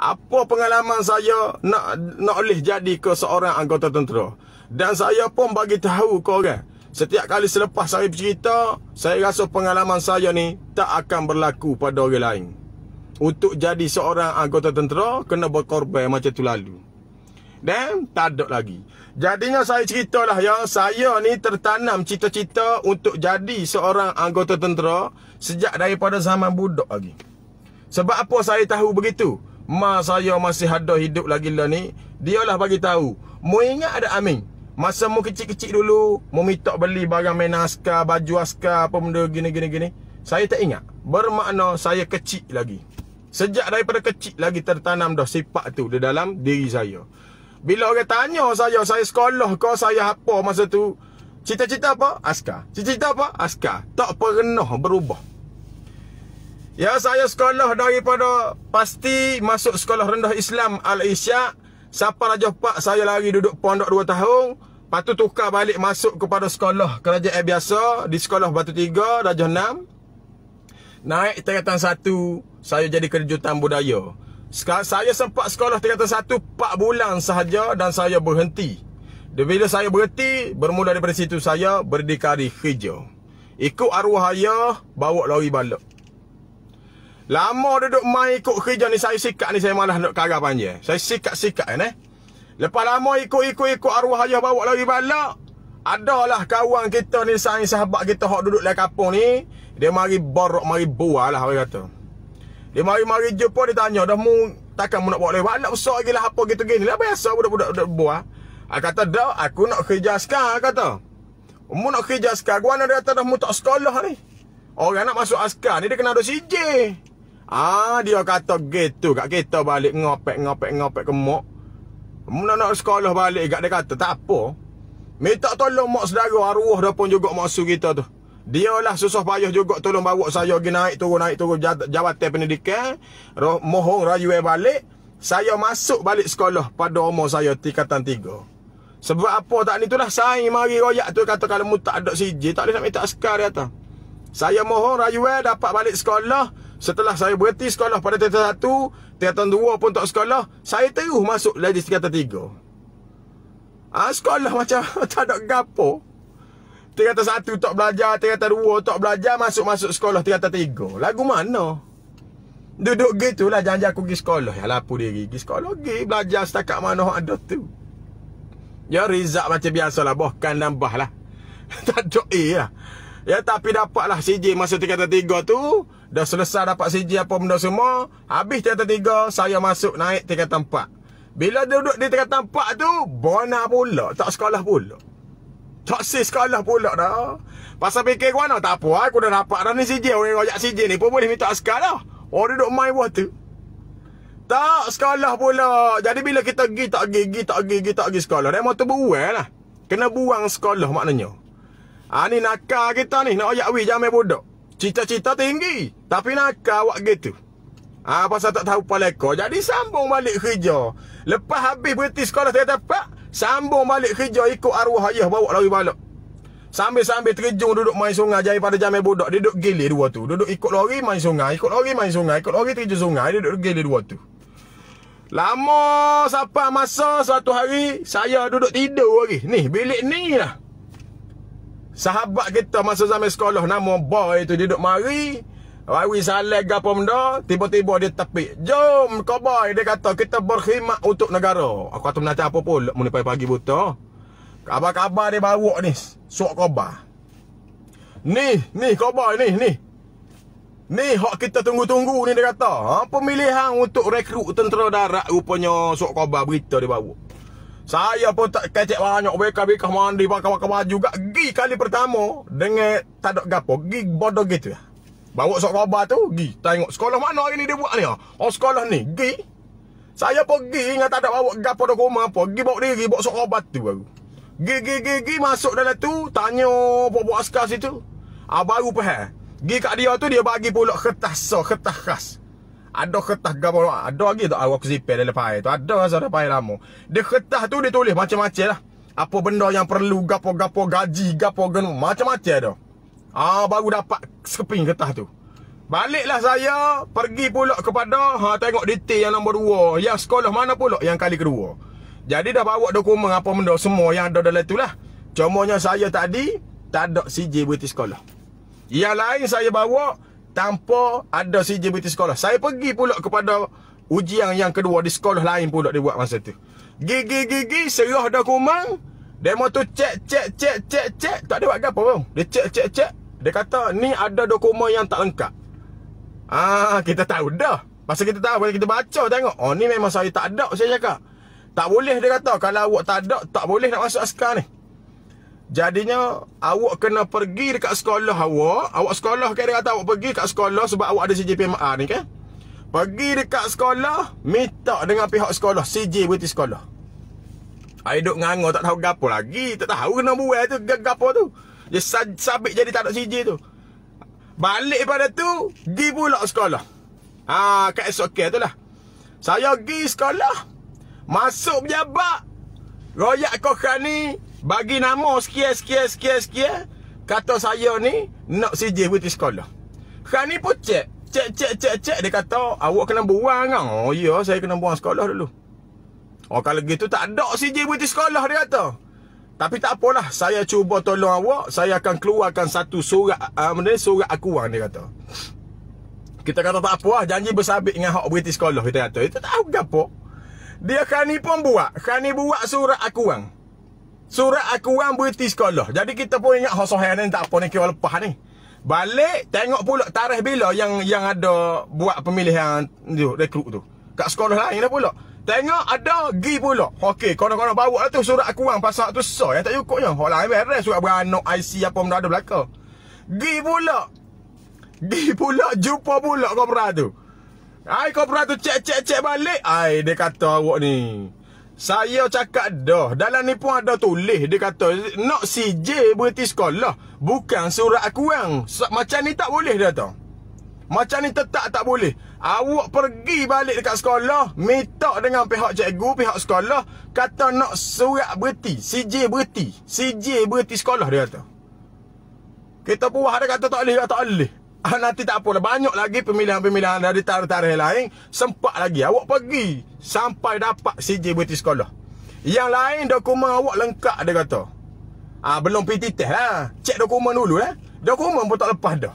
Apa pengalaman saya nak oleh jadi ke seorang anggota tentera. Dan saya pun bagi tahu ke orang, setiap kali selepas saya bercerita, saya rasa pengalaman saya ni tak akan berlaku pada orang lain. Untuk jadi seorang anggota tentera, kena berkorban macam tu lalu. Dan tak ada lagi. Jadinya saya ceritalah ya, saya ni tertanam cita-cita untuk jadi seorang anggota tentera sejak daripada zaman budak lagi. Sebab apa saya tahu begitu? Mak saya masih ada hidup lagi lah ni, dialah bagi tahu. Mu ingat ada Amin? Masa mu kecil-kecil dulu, mu minta beli barang mainan askar, baju askar, apa benda gini. Saya tak ingat. Bermakna saya kecil lagi. Sejak daripada kecil lagi tertanam dah sifat tu di dalam diri saya. Bila orang tanya saya sekolah ke, saya apa masa tu? Cita-cita apa? Askar. Cita-cita apa? Askar. Tak pernah berubah. Ya, saya sekolah daripada pasti masuk sekolah rendah Islam Al-Isyaq. Siapa Raja Pak, saya lari duduk pondok 2 tahun. Lepas tu tukar balik masuk kepada sekolah kerajaan biasa di sekolah Batu Tiga, Darjah 6. Naik tingkatan 1, saya jadi kejutan budaya. Saya sempat sekolah tingkatan 1 4 bulan sahaja dan saya berhenti. Dan bila saya berhenti, bermula daripada situ saya berdikari kerja. Ikut arwah ayah, bawa lori balok. Lama duduk main ikut kerja ni, saya sikat ni, saya malah nak karah panjang. Saya sikat ni. Lepas lama ikut arwah ayah bawa lori balok, adalah kawan kita ni, sahabat kita hok duduk dalam kampung ni, dia mari borok, mari buah lah orang kata. Dia mari jumpa, dia tanya, dah mu takkan mu nak bawa lori balok besar lagi lah apa gitu gini lah, biasa budak-budak buah. Aku kata dah, aku nak kerja askar, kata. Mu nak kerja askar, gua nak dia kata dah mu tak sekolah ni. Orang nak masuk askar ni dia kena ada CJ. Dia kata gitu kat kita balik ngopek ke mak. Mu nak sekolah balik kat dia kata tak apa. Minta tolong mak saudara arwah dah pun juga masuk kita tu. Dia lah susah payah juga tolong bawa saya pergi naik turun jabatan pendidikan. Mohon rayu balik. Saya masuk balik sekolah pada umur saya tingkatan 3. Sebab apa tak ni tu lah, saya mari royak tu kata kalau mu tak ada CJ tak boleh nak minta askar dia kata. Saya mohon rayu dapat balik sekolah. Setelah saya berhenti sekolah pada tingkatan 1, tingkatan 2 pun tak sekolah, saya terus masuk lagi tingkatan 3. Sekolah macam tak ada gapo. Tingkatan 1 tak belajar, tingkatan 2 tak belajar, masuk sekolah tingkatan 3. Lagu mana? Duduk gitulah, jangan aku pergi sekolah. Ya lapu diri, pergi sekolah, pergi belajar setakat mana ada tu. Ya result macam biasalah, bahkan nambah lah. Tak ada lah. Ya tapi dapatlah CJ masa tingkatan 3 tu. Dah selesai dapat CJ apa benda semua. Habis tingkatan 3, saya masuk naik tingkatan 4. Bila duduk di tingkatan 4 tu, bona pula, tak sekolah pula. Tak sekolah pula dah. Pasal fikir gua tak apa, aku dah dapat dah ni CJ. Orang royak CJ ni pun boleh minta askar dah. Orang duduk main buat tu. Tak sekolah pula. Jadi bila kita pergi tak pergi sekolah, dia motor beruang lah. Kena buang sekolah maknanya. Ni nakal kita ni, nak royak jangan budak. Cita-cita tinggi, tapi nakal awak gitu. Pasal tak tahu paleka, jadi sambung balik kerja. Lepas habis berhenti sekolah tingkatan 4, sambung balik kerja ikut arwah ayah bawa lari balok. Sambil-sambil terjun duduk main sungai daripada jamai budak. Dia duduk gilir dua tu. Duduk ikut lori main sungai, ikut lori terjun sungai. Dia duduk gilir dua tu. Lama sampai masa suatu hari saya duduk tidur lagi. Ni bilik ni lah. Sahabat kita masa zaman sekolah nama boy tu, dia duduk mari. Wawi salah gapo benda, tiba-tiba dia tepik. Jom kau boy, dia kata kita berkhidmat untuk negara. Aku kata nak apa pun mun pagi buta. Kabar-kabar dia bawa ni, suak khabar. Ni kau boy ni. Ni hak kita tunggu-tunggu ni dia kata. Pemilihan untuk rekrut tentera darat rupanya suak khabar berita dia bawa. Saya pun tak kecek banyak bekah mandi pakai baju juga. Gi kali pertama dengan tak ada gapo, gi bodoh gitu ya. Bawa sok khabar tu, gi tengok sekolah mana hari ni dia buat ni. Sekolah ni, gi. Saya pergi ingat tak ada bawa gapo dak rumah apa, gi bawa diri bawa sok khabar tu baru. Gi masuk dalam tu, tanya buat askar situ. Baru faham. Gi kat dia tu dia bagi pula kertas khas. Ada kertas gapo, ada lagi tak aku zipper dalam file tu. Ada rasa dalam file lama. Dia kertas tu dia tulis macam-macam lah. Apa benda yang perlu, gapo gaji, macam-macam dah. Baru dapat sekeping kertas tu. Baliklah saya pergi pula kepada tengok detail yang nombor 2. Yang sekolah mana pula yang kali kedua. Jadi dah bawa dokumen apa benda semua yang ada dalam itulah. Cumanya saya tadi tak ada CJ berhenti sekolah. Yang lain saya bawa tanpa ada CJ berhenti sekolah. Saya pergi pula kepada ujian yang kedua di sekolah lain pula dia buat masa tu. Gigi serah dokumen. Demo tu cek. Tak ada buat apa pun. Dia cek. Dia kata ni ada dokumen yang tak lengkap. Kita tahu dah. Pasal kita tahu, pasal kita baca tengok. Oh ni memang saya tak ada, saya cakap. Tak boleh dia kata. Kalau awak tak ada, tak boleh nak masuk askar ni. Jadinya awak kena pergi dekat sekolah awak. Awak sekolah kan dia kata awak pergi dekat sekolah sebab awak ada CJPMA ni kan. Pergi dekat sekolah, minta dengan pihak sekolah CJ berhenti sekolah. I duk nganga tak tahu gapo lagi. Tak tahu kena buat tu gapo tu. Dia sabit jadi tak ada CJ tu. Balik pada tu, pergi pula sekolah. Kat SOK tu lah. Saya pergi sekolah. Masuk pejabat. Royak kokhan ni. Bagi nama sekian. Kata saya ni, nak CJ berhenti sekolah. Khan ni pun cek. Dia kata, awak kena buang kan? Oh ya, saya kena buang sekolah dulu. Oh kalau gitu tak ada CJ berhenti sekolah dia kata. Tapi tak apalah, saya cuba tolong awak. Saya akan keluarkan satu surat surat akuan dia kata. Kita kata tak apa lah, janji bersabit dengan hak berhenti sekolah kita kata. Itu tak tahu apa. Dia Khani pun buat. Khani buat surat akuan. Surat akuan berhenti sekolah. Jadi kita pun ingat hosohan ni tak apa ni kira lepas ni. Balik tengok pula tarikh bila yang ada buat pemilihan tu, rekrut tu. Kat sekolah lain dah pula. Tengok ada gi pula. Okey, konon-konon bawa lah tu surat akuan pasal tu so yang tak cukupnya. Hak lain beres surat beranak IC apa benda ada belaka. Gi pula jumpa pula kopra tu. Kopra tu cek balik. Dia kata awak ni. Saya cakap dah. Dalam ni pun ada tulis. Dia kata nak CJ berhenti sekolah. Bukan surat akuan. Macam ni tak boleh dia kata. Macam ni tetap tak boleh. Awak pergi balik dekat sekolah, minta dengan pihak cikgu, pihak sekolah, kata nak surat berhenti, CJ berhenti sekolah dia kata. Kita puas dia kata tak boleh. Nanti tak apalah, banyak lagi pemilihan-pemilihan dari tarikh-tarikh lain, sempat lagi. Awak pergi sampai dapat CJ berhenti sekolah. Yang lain dokumen awak lengkap dia kata. Belum pergi test lah. Cek dokumen dulu lah. Dokumen pun tak lepas dah.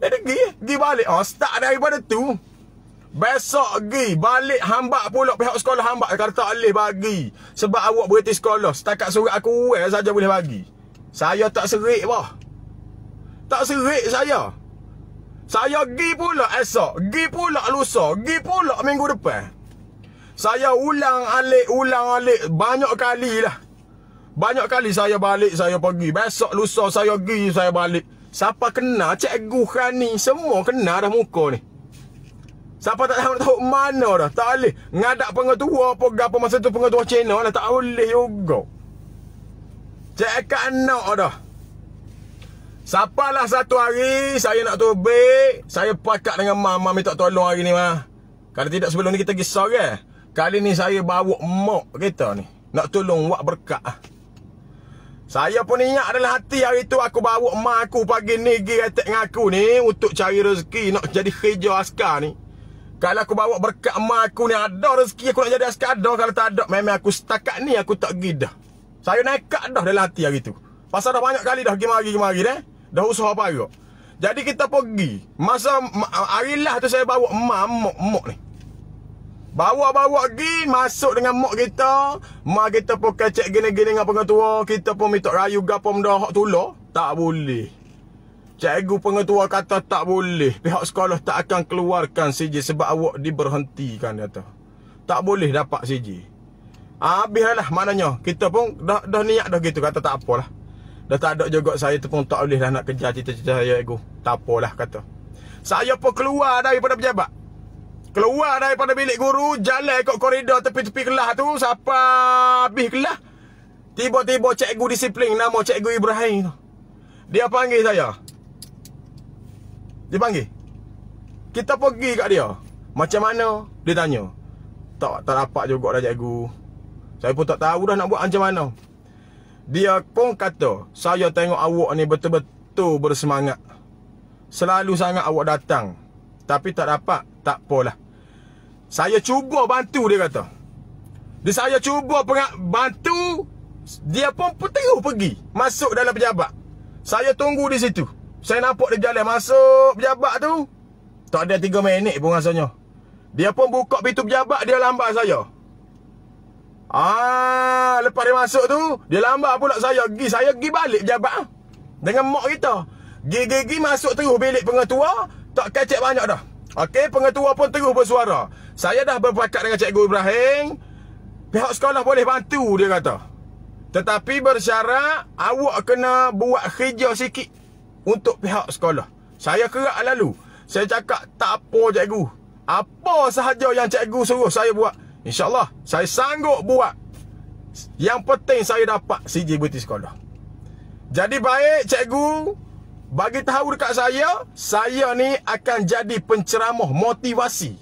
Dia pergi balik. Start daripada tu. Besok pergi balik hambak pula pihak sekolah hambak. Kata tak boleh bagi. Sebab awak berhenti sekolah. Setakat surat aku saja boleh bagi. Saya tak serik bah. Tak serik saya. Saya pergi pula esok. Pergi pula lusa. Pergi pula minggu depan. Saya ulang alik. Banyak kali lah. Banyak kali saya balik, saya pergi. Besok lusa saya pergi, saya balik. Siapa kena cikgu Khani, semua kena dah muka ni. Siapa tak tahu mana dah. Tak boleh. Ngadak pengetua apa masa tu pengetua China lah. Tak boleh juga. Cakap anak dah. Siapalah satu hari saya nak tubik. Saya pakat dengan mama minta tolong hari ni mah. Kalau tidak sebelum ni kita pergi sore. Kali ni saya bawa mak kita ni. Nak tolong buat berkat lah. Saya pun ingat dalam hati hari tu aku bawa mak aku pagi ni pergi retek dengan aku ni untuk cari rezeki nak jadi kerja askar ni. Kalau aku bawa berkat mak aku ni ada rezeki aku nak jadi askar ada. Kalau tak ada memang aku setakat ni aku tak pergi dah. Saya nekat dah dalam hati hari tu. Pasal dah banyak kali dah pergi mari dah. Dah usaha parok. Jadi kita pergi. Masa hari lah tu saya bawa mak ni. Bawa pergi, masuk dengan mak kita. Mak kita pun kecek gini-gini dengan pengetua. Kita pun minta rayu gapa benda hak tolak. Tak boleh. Cikgu pengetua kata tak boleh. Pihak sekolah tak akan keluarkan CJ sebab awak diberhentikan kata. Tak boleh dapat CJ. Habislah maknanya. Kita pun dah niat dah gitu. Kata tak apalah. Dah tak ada juga saya tu pun tak boleh dah nak kejar cita-cita saya cikgu. Tak apalah kata. Saya pun keluar daripada pejabat. Keluar daripada bilik guru, jalan ikut koridor tepi-tepi kelas tu sampai habis kelas. Tiba-tiba cikgu disiplin nama cikgu Ibrahim tu. Dia panggil saya. Dia panggil. Kita pergi kat dia. Macam mana? Dia tanya. Tak dapat juga dah cikgu. Saya pun tak tahu dah nak buat macam mana. Dia pun kata, saya tengok awak ni betul-betul bersemangat. selalu sangat awak datang. Tapi tak dapat, tak apalah. Saya cuba bantu, dia kata. Dia saya cuba bantu, dia pun terus pergi masuk dalam pejabat. Saya tunggu di situ. Saya nampak dia jalan masuk pejabat tu. Tak ada 3 minit pun rasanya. Dia pun buka pintu pejabat, dia lambat saya. Lepas dia masuk tu, dia lambat pula saya pergi balik pejabat dengan mak kita. Gigi masuk terus bilik pengetua, tak kecek banyak dah. Okey, pengetua pun terus bersuara. Saya dah berpakat dengan Cikgu Ibrahim, pihak sekolah boleh bantu, dia kata. Tetapi bersyarat awak kena buat kerja sikit untuk pihak sekolah. Saya kerak lalu. Saya cakap, tak apa cikgu. Apa sahaja yang cikgu suruh saya buat, InsyaAllah saya sanggup buat. Yang penting saya dapat CJ berhenti sekolah. Jadi baik cikgu bagi tahu dekat saya ni akan jadi penceramah motivasi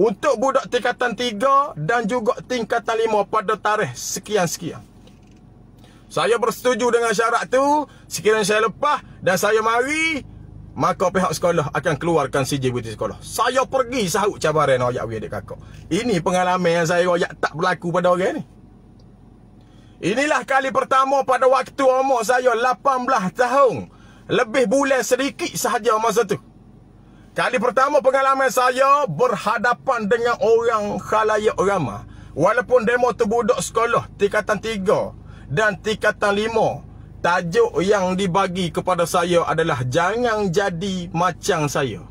untuk budak tingkatan 3 dan juga tingkatan 5 pada tarikh sekian-sekian. Saya bersetuju dengan syarat tu. Sekiranya saya lepas dan saya mari, maka pihak sekolah akan keluarkan CJ berhenti sekolah. Saya pergi sahut cabaran royak adik kakak. Ini pengalaman yang saya royak tak berlaku pada orang ni. Inilah kali pertama pada waktu umur saya 18 tahun. Lebih bulan sedikit sahaja masa tu. Kali pertama pengalaman saya berhadapan dengan orang khalayak ramai. Walaupun demo tu budak sekolah tingkatan 3 dan tingkatan 5, tajuk yang dibagi kepada saya adalah jangan jadi macam saya.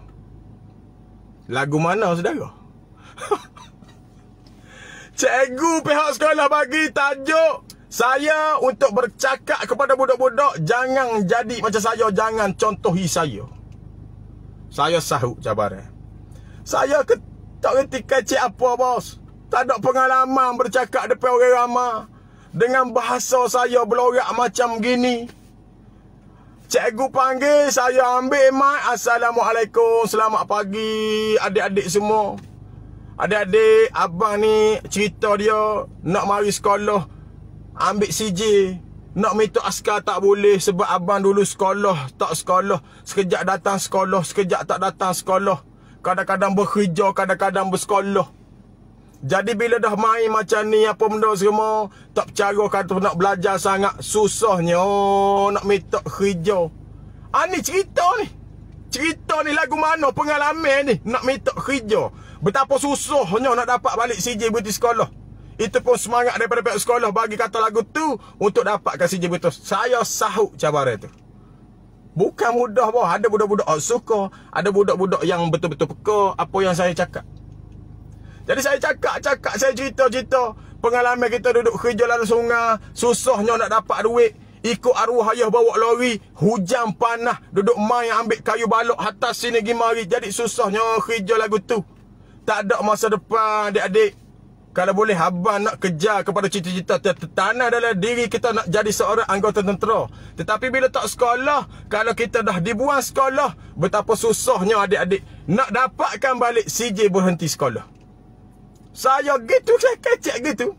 Lagu mana saudara? Cikgu pihak sekolah bagi tajuk saya untuk bercakap kepada budak-budak, jangan jadi macam saya, jangan contohi saya. Saya sahut cabaran. Saya tak reti kecil apa bos. Tak ada pengalaman bercakap depan orang ramai. Dengan bahasa saya belorak macam gini. Cikgu panggil, saya ambil mic. Assalamualaikum, selamat pagi adik-adik semua. Adik-adik, abang ni cerita dia nak mari sekolah, ambil CJ. Nak minta askar tak boleh sebab abang dulu sekolah, tak sekolah. Sekejap datang sekolah, sekejap tak datang sekolah. Kadang-kadang bekerja, kadang-kadang bersekolah. Jadi bila dah main macam ni, apa benda semua, tak percaya kata nak belajar sangat. Susahnya nak minta kerja. Ni cerita ni. Cerita ni lagu mana pengalaman ni. Nak minta kerja. Betapa susahnya nak dapat balik CJ berhenti sekolah. Itu pun semangat daripada pihak sekolah bagi kata lagu tu untuk dapatkan CJ betul. Saya sahut cabaran tu. Bukan mudah boh. Ada budak-budak suka, ada budak-budak yang betul-betul peka apa yang saya cakap. Jadi saya cakap, saya cerita-cerita pengalaman kita duduk kerja lalu sungai, susahnya nak dapat duit, ikut arwah ayah bawa lori, hujan panas, duduk main ambil kayu balok atas sini pergi mari. Jadi susahnya kerja lagu tu. Tak ada masa depan adik-adik. Kalau boleh abang nak kejar kepada cita-cita tertanam dalam diri kita nak jadi seorang anggota tentera. Tetapi bila tak sekolah, kalau kita dah dibuang sekolah, betapa susahnya adik-adik nak dapatkan balik CJ berhenti sekolah. Saya gitu, saya kecek gitu.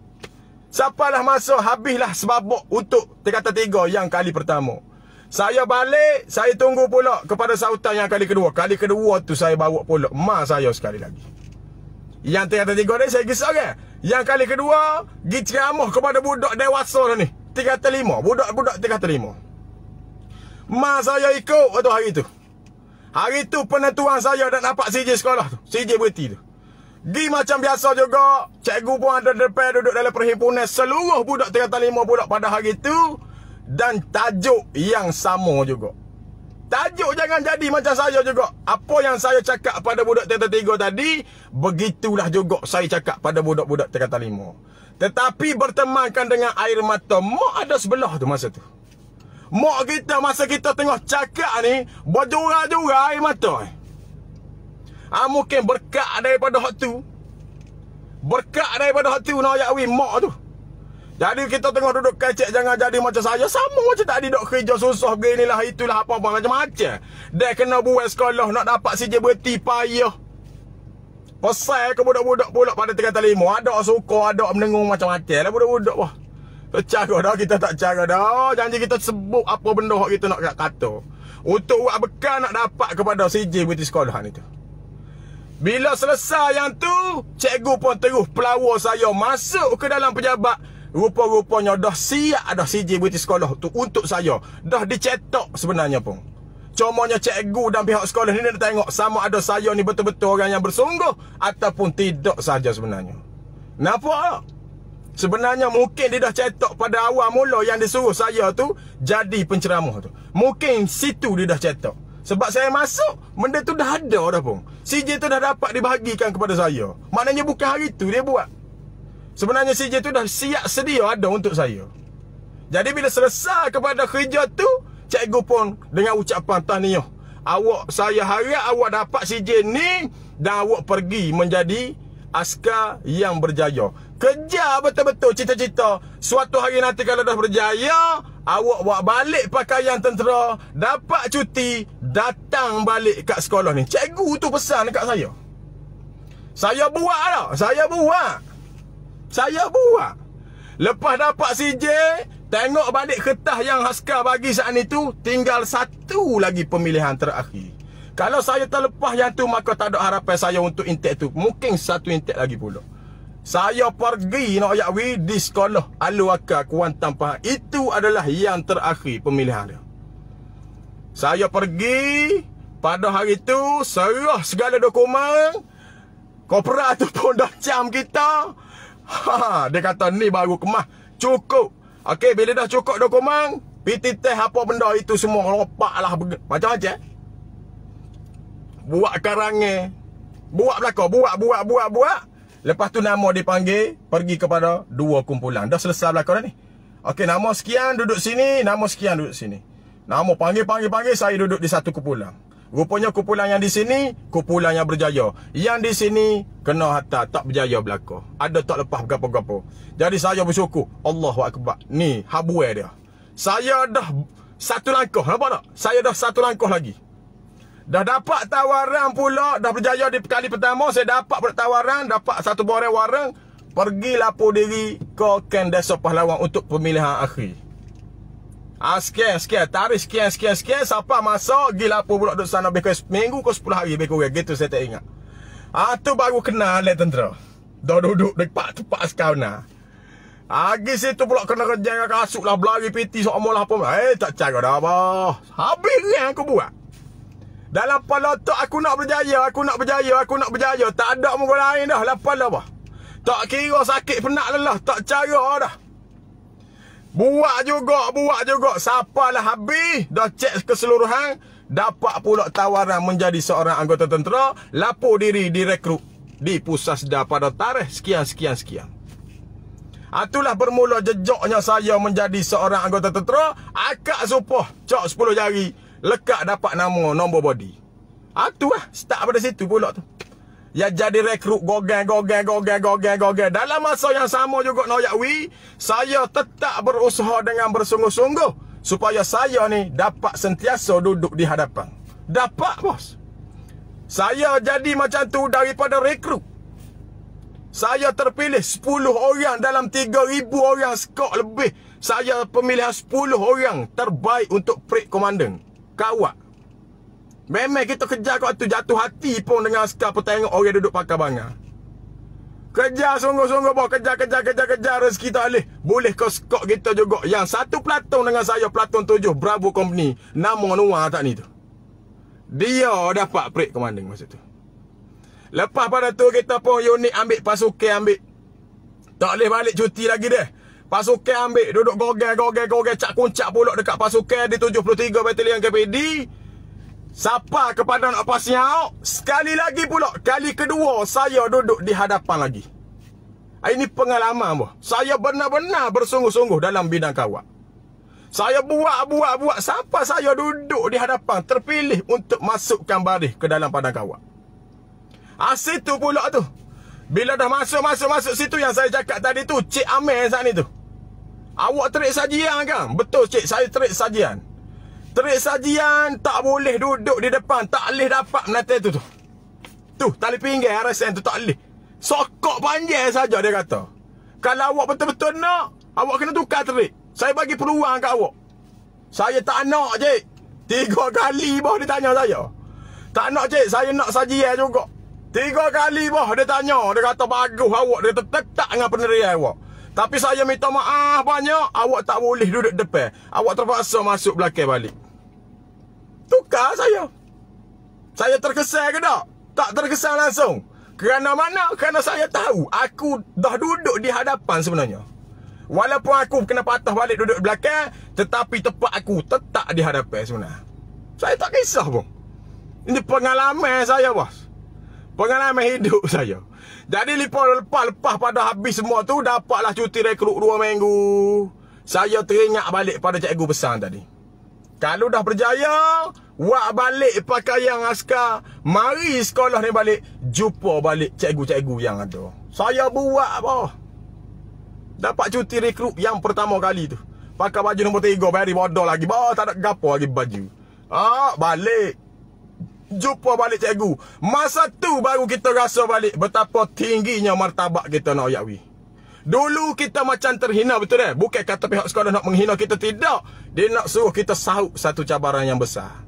Sapalah masa habislah sebabok untuk tingkatan 3 yang kali pertama. Saya balik, saya tunggu pula kepada sautan yang kali kedua. Kali kedua tu saya bawa pula mak saya sekali lagi. Yang tingkatan 3 ni saya kisah kan. Yang kali kedua, pergi ceramah kepada budak dewasa ni. Tingkatan 5, budak-budak tingkatan 5. Mak saya ikut waktu hari tu. Hari tu penentuan saya dah dapat CJ sekolah tu. CJ berhenti tu. Gi macam biasa juga. Cikgu pun ada depan duduk dalam perhimpunan seluruh budak tingkatan 5 budak pada hari tu. Dan tajuk yang sama juga. Tajuk jangan jadi macam saya juga. Apa yang saya cakap pada budak tingkatan 3 tadi, begitulah juga saya cakap pada budak-budak tingkatan 5. Tetapi bertemankan dengan air mata. Mak ada sebelah tu masa tu. Mak kita masa kita tengah cakap ni, berjura-jura air mata. Mungkin berkat daripada hak tu. Berkat daripada hak tu nak ayakwi mak tu. Jadi kita tengah duduk kecek, jangan jadi macam saya. Sama macam tadi duk kerja susah beginilah itulah apa-apa macam-macam. Dia kena buat sekolah nak dapat CJ berhenti payah. Pasal ke budak-budak pula pada tingkatan 5. Ada suka, ada mendengung macam-macam lah budak-budak wah. Cara dah kita tak cara dah. Janji kita sebut apa benda kita nak kata. untuk buat bekal nak dapat kepada CJ berhenti sekolah ni tu. Bila selesai yang tu, cikgu pun terus pelawar saya masuk ke dalam pejabat. Rupa-rupanya dah siap dah CJ berhenti sekolah tu untuk saya. Dah dicetak sebenarnya pun. Cumanya cikgu dan pihak sekolah ni nak tengok sama ada saya ni betul-betul orang yang bersungguh ataupun tidak saja sebenarnya. Nampak? Sebenarnya mungkin dia dah cetak pada awal mula yang disuruh saya tu jadi penceramah tu. Mungkin situ dia dah cetak. Sebab saya masuk, benda tu dah ada dah pun. CJ tu dah dapat dibahagikan kepada saya. Maknanya bukan hari tu dia buat. Sebenarnya CJ tu dah siap sedia ada untuk saya. Jadi bila selesai kepada kerja tu, cikgu pun dengan ucapan tahniah. Saya harap awak dapat CJ ni dan awak pergi menjadi askar yang berjaya. Kejar betul-betul cita-cita. Suatu hari nanti kalau dah berjaya, awak bawa balik pakaian tentera, dapat cuti, datang balik kat sekolah ni. Cikgu tu pesan dekat saya. Saya buat dah. Saya buat. Lepas dapat CJ, tengok balik kertas yang askar bagi saat ni tu, tinggal satu lagi pemilihan terakhir. Kalau saya terlepas yang tu, maka tak ada harapan saya untuk intake tu. Mungkin satu intake lagi pula. Saya pergi nak yakwi di sekolah Al-Wakar Kuantan Pahang. Itu adalah yang terakhir pemilihan dia. Saya pergi pada hari tu, serah segala dokumen. Korporat tu pun dah cam kita. Dia kata ni baru kemas. Cukup. Okey, bila dah cukup dokumen, PT test apa benda itu semua lopak lah. Macam-macam. Buat karangan. Buat belakang. Buat. Lepas tu nama dipanggil, pergi kepada 2 kumpulan. Dah selesai belakang dah ni. Okey, nama sekian duduk sini, nama sekian duduk sini. Nama panggil, saya duduk di satu kumpulan. Rupanya kumpulan yang di sini, kumpulan yang berjaya. Yang di sini, kena hantar, tak berjaya belakang. Ada tak lepas berapa-berapa. Jadi saya bersyukur. Allahu Akbar. Ni, habuai dia. Saya dah satu langkah, nampak tak? Saya dah satu langkah lagi. Dah dapat tawaran pula, dah berjaya di kali pertama, saya dapat tawaran, dapat satu borang warang, pergi lapor diri ke Ken Desa Pahlawan untuk pemilihan akhir. Sekian, tarikh sekian, siapa masuk, pergi lapor pula duduk sana, lebih kurang minggu ke 10 hari, lebih kurang, gitu saya tak ingat. Tu baru kenal oleh tentera. Dah duduk dekat tempat sekarang. Lagi situ pula kena kerja dengan kasut lah, belari PT, soal lah apa. Tak cara dah apa. Habis yang aku buat. Dalam kepala tu aku nak berjaya. Tak ada muka lain dah. Lepas lah apa. Tak kira sakit penat lelah. Tak cara dah. Buat juga. Siapalah habis. Dah cek keseluruhan. Dapat pula tawaran menjadi seorang anggota tentera. Lapor diri direkrut di Pusasda pada tarikh sekian. Itulah bermula jejaknya saya menjadi seorang anggota tentera. Akak sumpah. Cok 10 jari. Lekat dapat nama, nombor body. Itulah, start pada situ pula tu. Ya jadi rekrut gogang. Dalam masa yang sama juga Noyakwi, saya tetap berusaha dengan bersungguh-sungguh supaya saya ni dapat sentiasa duduk di hadapan. Dapat, bos. Saya jadi macam tu daripada rekrut. Saya terpilih 10 orang dalam 3,000 orang skor lebih. Saya pemilihan 10 orang terbaik untuk Prik Komandan. Kawak. Memang kita kejar kat tu, jatuh hati pun dengan askar pun tengok orang duduk pakai bangga. Kejar sungguh-sungguh boh, kejar rezeki tak boleh. Boleh ke skor kita juga. Yang satu pelaton dengan saya, pelaton 7 Bravo Company, nama Nuar tak ni tu. Dia dapat Prik Komandan masa tu. Lepas pada tu kita pun unit ambil pasukan ambil. Tak boleh balik cuti lagi deh. Pasukan ambil, duduk gogang, cak kuncak pula dekat pasukan di 73 Batalion KPD. Siapa kepada nak pasiau, sekali lagi pula, kali kedua saya duduk di hadapan lagi. Ini pengalaman boh. Saya benar-benar bersungguh-sungguh dalam bidang kawat. Saya buat, sampai saya duduk di hadapan, terpilih untuk masukkan baris ke dalam padang kawat. Situ pula tu. Bila dah masuk situ yang saya cakap tadi tu, Cik Amir saat ni tu. Awak terik sajian kan? Betul cik, saya terik sajian. Terik sajian tak boleh duduk di depan, tak boleh dapat menata tu. Tu, tali pinggir RSN tu tak boleh. Sokok panjang saja dia kata. Kalau awak betul-betul nak, awak kena tukar terik. Saya bagi peluang kat awak. Saya tak nak cik. 3 kali boh dia tanya saya. Tak nak cik, saya nak sajian juga. 3 kali boh dia tanya. Dia kata bagus awak, dia tetap dengan pendirian awak. Tapi saya minta maaf banyak, awak tak boleh duduk depan. Awak terpaksa masuk belakang balik. Tukar saya. Saya terkesan ke tak? Tak terkesan langsung. Kerana mana? Kerana saya tahu aku dah duduk di hadapan sebenarnya. Walaupun aku kena patah balik duduk belakang, tetapi tempat aku tetap di hadapan sebenarnya. Saya tak kisah pun. Ini pengalaman saya, bos. Pengalaman hidup saya. Jadi lepas pada habis semua tu, dapatlah cuti rekrut 2 minggu. Saya teringat balik pada cikgu pesan tadi. Kalau dah berjaya, wak balik pakaian askar, mari sekolah ni balik, jumpa balik cikgu-cikgu yang ada. Saya buat apa? Dapat cuti rekrut yang pertama kali tu. Pakai baju nombor 3, beri bodoh lagi. Bah, tak ada gapo lagi baju. Balik. Jumpa balik cikgu. Masa tu baru kita rasa balik betapa tingginya martabat kita nak yakwi. Dulu kita macam terhina, betul tak? Bukan kata pihak sekolah nak menghina kita, tidak. Dia nak suruh kita sahut satu cabaran yang besar.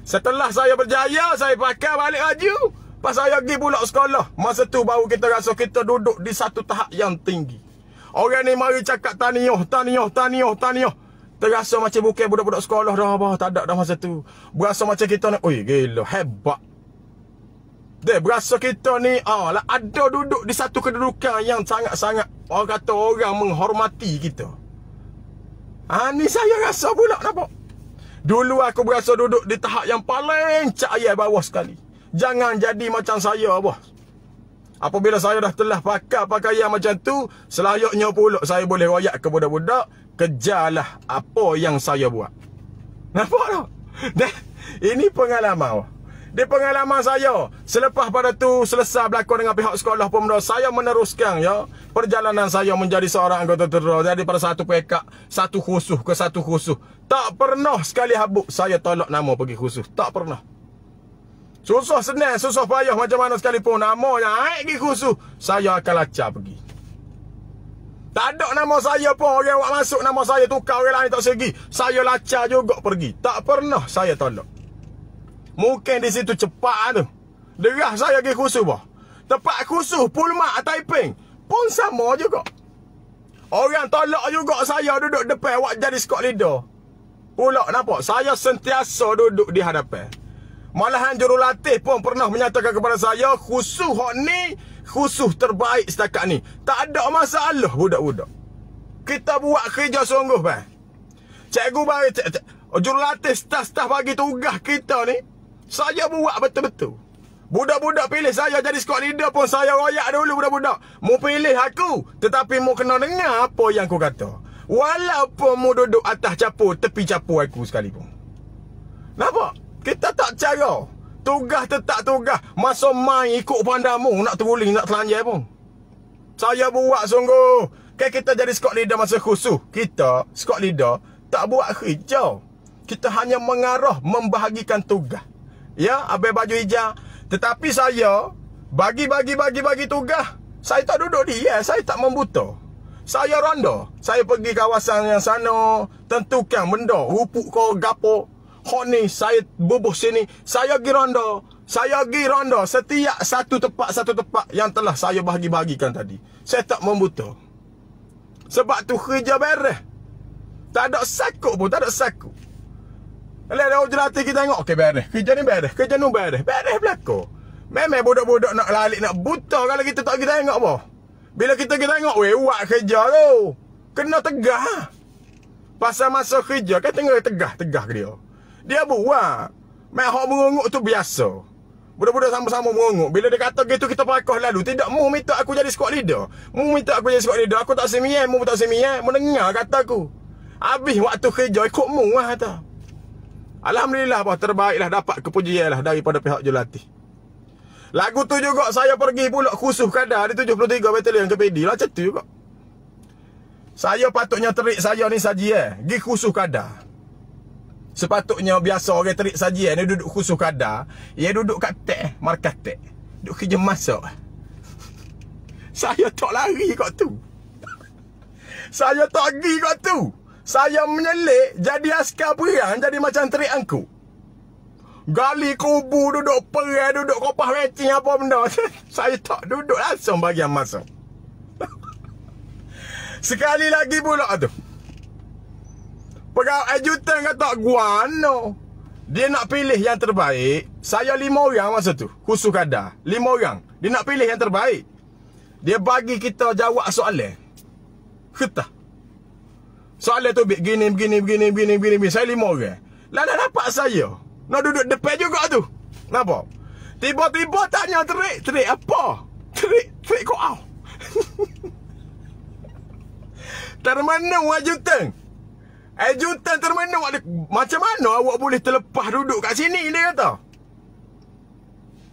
Setelah saya berjaya, saya pakai balik baju. Pas saya pergi pula sekolah. Masa tu baru kita rasa kita duduk di satu tahap yang tinggi. Orang ni mari cakap tahniah. Terasa macam bukan budak-budak sekolah dah, abah. Tak ada dah masa tu. Berasa macam kita ni, oi gila, hebat. Dia berasa kita ni lah ada duduk di satu kedudukan yang sangat-sangat, orang kata orang menghormati kita. Ni saya rasa pula, nampak. Dulu aku berasa duduk di tahap yang paling cahaya bawah sekali. Jangan jadi macam saya, bos. Apabila saya dah telah pakai pakaian macam tu, selayaknya pula saya boleh royak ke budak-budak, kejarlah apa yang saya buat. Nampak tak? Ini pengalaman. Di pengalaman saya, selepas pada tu selesai berlakon dengan pihak sekolah pemuda, saya meneruskan perjalanan saya menjadi seorang anggota tentera. Jadi pada satu pekak, satu khusus ke satu khusus. Tak pernah sekali habuk saya tolak nama pergi khusus. Tak pernah. Susah senang, susah payah macam mana sekalipun, namanya naik pergi khusus, saya akan lacak pergi. Tak ada nama saya pun, orang buat masuk nama saya, tukar orang lain tak segi, saya lacak juga pergi. Tak pernah saya tolak. Mungkin di situ cepat tu. Derah saya pergi khusus bah. Tempat khusus Pulmak Taiping pun sama juga. Orang tolak juga saya duduk depan awak jadi squad leader. Pula nampak, saya sentiasa duduk di hadapan. Malahan jurulatih pun pernah menyatakan kepada saya, khusus hak ni khusus terbaik setakat ni. Tak ada masalah budak-budak. Kita buat kerja sungguh bang. Cikgu bagi jurulatih staf-staf bagi tugas kita ni, saya buat betul-betul. Budak-budak pilih saya jadi squad leader pun saya royak dulu budak-budak. Mu pilih aku, tetapi mu kena dengar apa yang aku kata. Walaupun mu duduk atas capur, tepi capur aku sekalipun. Nampak? Kita tak cara. Tugas tetap tugas. Masa main ikut pandamu, nak teruling, nak telanjai pun. Saya buat sungguh. Kan kita jadi squad leader masa khusus. Kita, squad leader, tak buat hijau. Kita hanya mengarah, membahagikan tugas. Ya, ambil baju hijau. Tetapi saya bagi tugas. Saya tak duduk dia, saya tak membuta. Saya ronda. Saya pergi kawasan yang sana, tentukan benda, rupuk ke gapo. Hak ni saya bubuh sini, saya pergi ronda. Saya pergi ronda setiap satu tempat yang telah saya bahagi-bahagikan tadi. Saya tak membuta. Sebab tu kerja beres. Tak ada sakut pun, tak ada sakut. Kalau ada jurulatih kita tengok, okey beres. Kerja ni beres, kerja ni beres. Beres belakang. Memang budak-budak nak lalik, nak buta kalau kita tak pergi tengok apa. Bila kita pergi tengok, buat kerja tu. Kena tegah. Pasal masa kerja, kan tengah tegah ke dia. Dia buat. Mek hak merunguk tu biasa. Budak-budak sama-sama merunguk. Bila dia kata gitu, kita pakah lalu. Tidak, mu minta aku jadi squad leader. Mu minta aku jadi squad leader. Aku tak semiyai, mu tak semiyai. Mu dengar kata aku. Habis waktu kerja, ikut mu lah kata. Alhamdulillah, terbaiklah, dapat kepujian lah daripada pihak jurulatih. Lagu tu juga saya pergi pula khusus kadar di 73 Batalion KPD lah, macam tu juga. Saya patutnya terik saya ni sajian, pergi khusus kadar. Sepatutnya biasa orang terik sajian ni duduk khusus kadar, ia duduk kat tek, markas tek. Duduk kerja masak. Saya tak lari kat tu. Saya tak pergi kat tu. Saya menyelik jadi askar perang, jadi macam terik angkut. Gali kubu, duduk perang, duduk kopah matching apa benda. Saya tak duduk langsung bagian masuk. Sekali lagi pula tu, pegawai ajutan kata guano. Dia nak pilih yang terbaik. Saya 5 orang masa tu, khusus kadar 5 orang. Dia nak pilih yang terbaik. Dia bagi kita jawab soalan. Ketah soalan tu begini. Saya 5 orang. Lah dapat saya nak duduk depan juga tu. Kenapa? Tiba-tiba tanya terik apa? Terik kau. Termenung ajutan. Ajutan termenung. Macam mana awak boleh terlepas duduk kat sini, dia kata.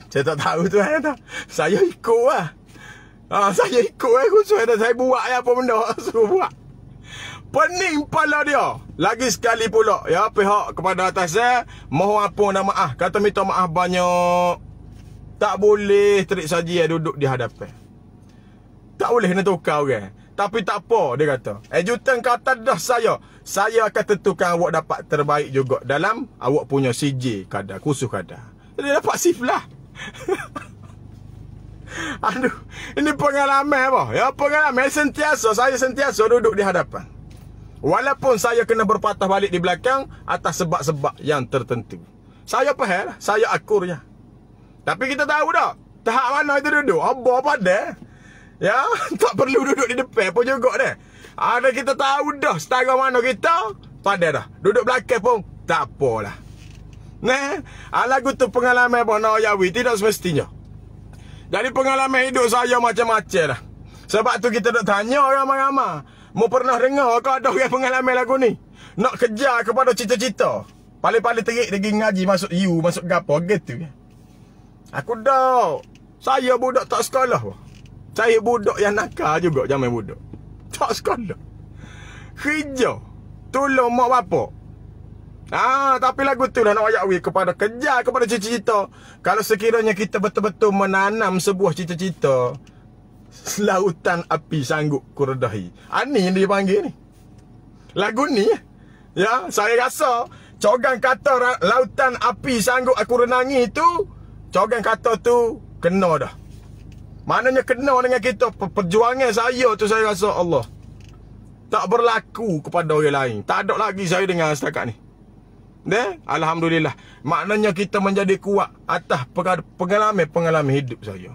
Saya tak tahu tu. Saya ikut lah. Saya ikut khusus. Saya buat apa benda suruh buat. Pening kepala dia. Lagi sekali pula, ya, pihak kepada atas saya mohon ampun dan maaf. Kata minta maaf banyak. Tak boleh terik saji duduk di hadapan. Tak boleh nak tukar orang. Tapi tak apa, dia kata. Ajutan kata dah saya akan tentukan awak dapat terbaik juga dalam awak punya CJ kadar, khusus kadar. Dia dapat shift lah. Aduh, ini pengalaman apa? Ya, pengalaman saya sentiasa duduk di hadapan. Walaupun saya kena berpatah balik di belakang atas sebab-sebab yang tertentu. Saya faham lah, saya akurnya. Tapi kita tahu dah, tahap mana itu duduk. Apa pada? Ya, tak perlu duduk di depan pun juga dah. Ada kita tahu dah setara mana kita, pada dah. Duduk belakang pun tak apalah. Nah, lagu tu pengalaman Bona Yawi tidak semestinya. Jadi pengalaman hidup saya macam-macam lah. Sebab tu kita nak tanya ramai-ramai. Mau pernah dengar ke ada orang pengalaman lagu ni? Nak kejar kepada cita-cita. Paling-paling terik lagi ngaji masuk U, masuk gapo gitu. Aku dah. Saya budak tak sekolah. Saya budak yang nakal juga zaman budak. Tak sekolah. Kerja. Tolong mak bapak. Tapi lagu tu lah nak wayak kepada kejar kepada cita-cita. Kalau sekiranya kita betul-betul menanam sebuah cita-cita, lautan api sanggup kuredahi. Ni yang dia panggil ni. Lagu ni, ya, saya rasa cogan kata lautan api sanggup aku renangi tu, cogan kata tu kena dah. Maknanya kena dengan kita. Perjuangan saya tu saya rasa Allah tak berlaku kepada orang lain. Tak ada lagi saya dengar setakat ni. Alhamdulillah. Maknanya kita menjadi kuat atas pengalaman hidup saya.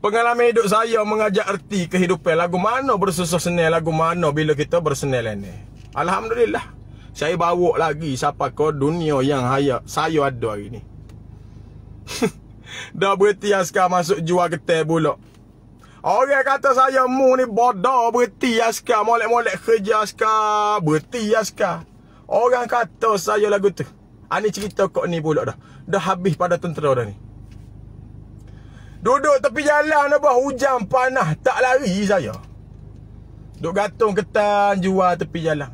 Pengalaman hidup saya mengajak erti kehidupan. Lagu mana bersusah senang, lagu mana bila kita bersenang-lenang. Alhamdulillah. Saya bawa lagi siapa ke dunia yang saya ada hari ni. Dah berhenti askar masuk jual ketai pula. Orang kata saya mu ni bodoh, berhenti askar, molek-molek kerja askar, berhenti askar. Orang kata saya lagu tu. Ni cerita kok ni pula dah. Dah habis pada tentera dah ni. Duduk tepi jalan apa, hujan panas, tak lari saya. Duduk gantung ketan jual tepi jalan.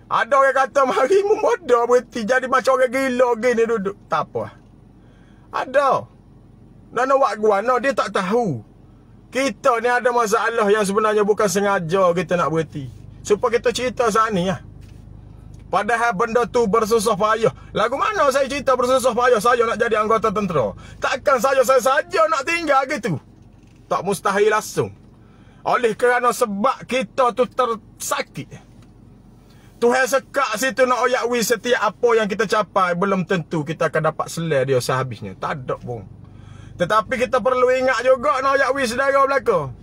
Ada orang kata mari mu bodoh berhenti jadi macam orang gila gini duduk. Tak apa. Ada. Dan awak gua, dia tak tahu. Kita ni ada masalah yang sebenarnya bukan sengaja kita nak berhenti. Supaya kita cerita saat ni lah. Padahal benda tu bersusah payah. Lagu mana saya cerita bersusah payah saya nak jadi anggota tentera? Takkan saya saja nak tinggal gitu. Tak mustahil langsung. Oleh kerana sebab kita tu tersakit. Tuhan sekak situ nak oyak setiap apa yang kita capai, belum tentu kita akan dapat selai dia sehabisnya. Tak ada pun. Tetapi kita perlu ingat juga nak oyak saudara belakang.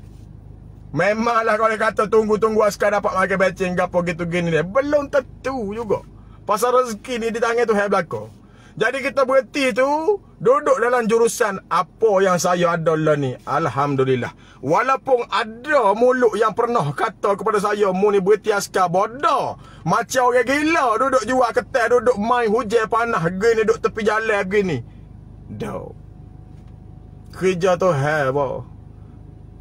Memanglah kalau kata tunggu-tunggu askar dapat makan becing gapo gitu gini dia. Belum tentu juga. Pasal rezeki ni di tangan Tuhan belakang. Jadi kita berhenti tu duduk dalam jurusan apa yang saya ada lah ni. Alhamdulillah. Walaupun ada mulut yang pernah kata kepada saya, mu ni berhenti askar bodoh. Macam orang gila duduk jual ketai, duduk main hujan panas gini, duduk tepi jalan begini. Dah. Kerja Tuhan boh.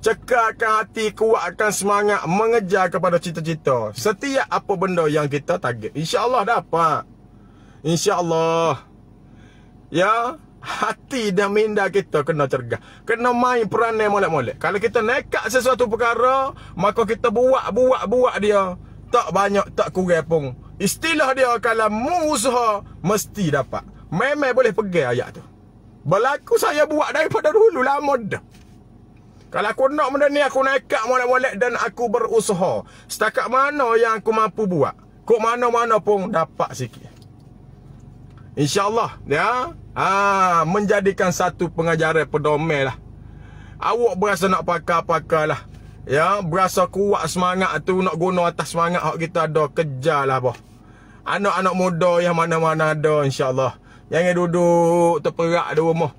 Cekakkan hati, kuatkan semangat mengejar kepada cita-cita. Setiap apa benda yang kita target, insya-Allah dapat. Insya-Allah. Ya, hati dan minda kita kena cergah. Kena main peranai molek-molek. Kalau kita nekat sesuatu perkara, maka kita buat dia. Tak banyak, tak kurang pun. Istilah dia, kalau mu usaha, mesti dapat. Memang boleh pegang ayat tu. Berlaku saya buat daripada dulu, lama dah. Kalau aku nak benda ni, aku nekat molek-molek dan aku berusaha. Setakat mana yang aku mampu buat. Kok mana-mana pun dapat sikit. InsyaAllah, ya. Menjadikan satu pengajaran pedoman lah. Awak berasa nak pakai lah. Ya, berasa kuat semangat tu, nak guna atas semangat hak kita ada, kejar lah boh. Anak-anak muda yang mana-mana ada, insyaAllah. Jangan duduk terperak di rumah.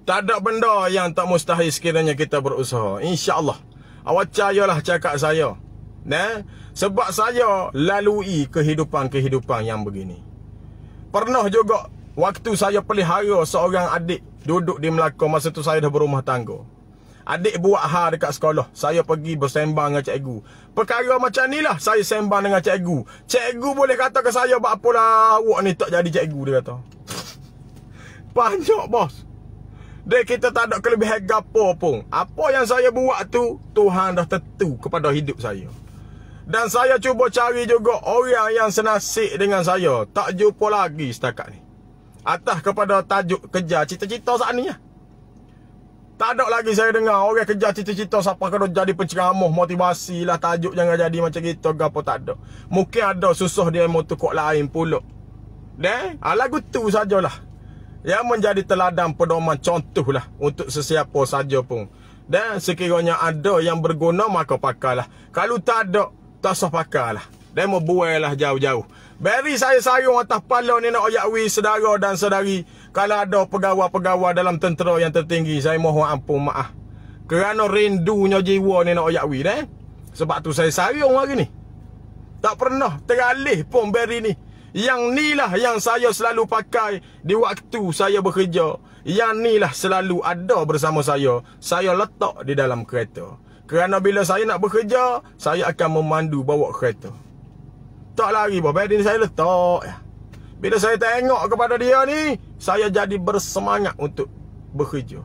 Tak ada benda yang tak mustahil sekiranya kita berusaha. InsyaAllah. Awak percayalah cakap saya. Nah, sebab saya lalui kehidupan-kehidupan yang begini. Pernah juga waktu saya pelihara seorang adik duduk di Melaka, masa tu saya dah berumah tangga. Adik buat hal dekat sekolah. Saya pergi bersembang dengan cikgu. Perkara macam ni lah saya sembang dengan cikgu. Cikgu boleh kata ke saya, apalah awak ni tak jadi cikgu, dia kata. Banyak bos. Dia kita tak ada kelebihan gapo pun. Apa yang saya buat tu, Tuhan dah tentu kepada hidup saya. Dan saya cuba cari juga orang yang senasib dengan saya. Tak jumpa lagi setakat ni. Atas kepada tajuk kejar cita-cita saat ni lah. Tak ada lagi saya dengar orang kejar cita-cita siapa kena jadi penceramah, motivasi lah, tajuk jangan jadi macam gitu, gapo tak ada. Mungkin ada susah dia mau tukuk lain pula. Lagu tu sajalah yang menjadi teladan pedoman contoh lah untuk sesiapa saja pun. Dan sekiranya ada yang berguna maka pakailah. Kalau tak ada, tak usah pakailah. Dan mau buai lah jauh-jauh. Beri saya sayang atas pala ni nak ayakwi saudara dan saudari. Kalau ada pegawai-pegawai dalam tentera yang tertinggi, saya mohon ampun maaf. Kerana rindunya jiwa ni nak ayakwi dah. Sebab tu saya sayang hari ni. Tak pernah teralih pun beri ni. Yang ni lah yang saya selalu pakai di waktu saya bekerja. Yang ni lah selalu ada bersama saya. Saya letak di dalam kereta. Kerana bila saya nak bekerja, saya akan memandu bawa kereta. Tak lari beri ni saya letak. Bila saya tengok kepada dia ni, saya jadi bersemangat untuk bekerja.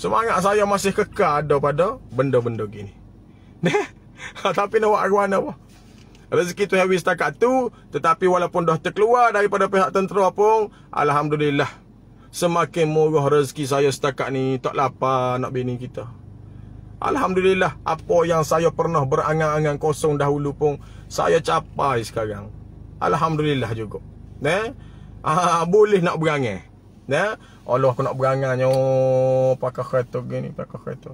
Semangat saya masih kekal ada pada benda-benda gini. Tapi nak buat mana apa? Rezeki tu habis setakat tu. Tetapi walaupun dah terkeluar daripada pihak tentera pun, alhamdulillah, semakin murah rezeki saya setakat ni. Tak lapar nak bini kita. Alhamdulillah, apa yang saya pernah berangan-angan kosong dahulu pun saya capai sekarang. Alhamdulillah juga. Boleh nak berangan. Allah aku nak berangannya, pakai kereta gini, pakai kereta.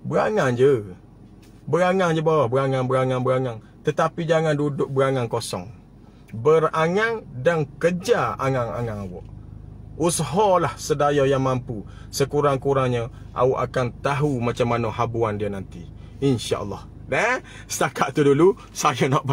Berangan je. Berangan je bawah, berangan. Tetapi jangan duduk berangan kosong. Berangan dan kejar angan-angan awak. Usahalah sedaya yang mampu. Sekurang-kurangnya awak akan tahu macam mana habuan dia nanti. InsyaAllah. Setakat tu dulu saya nak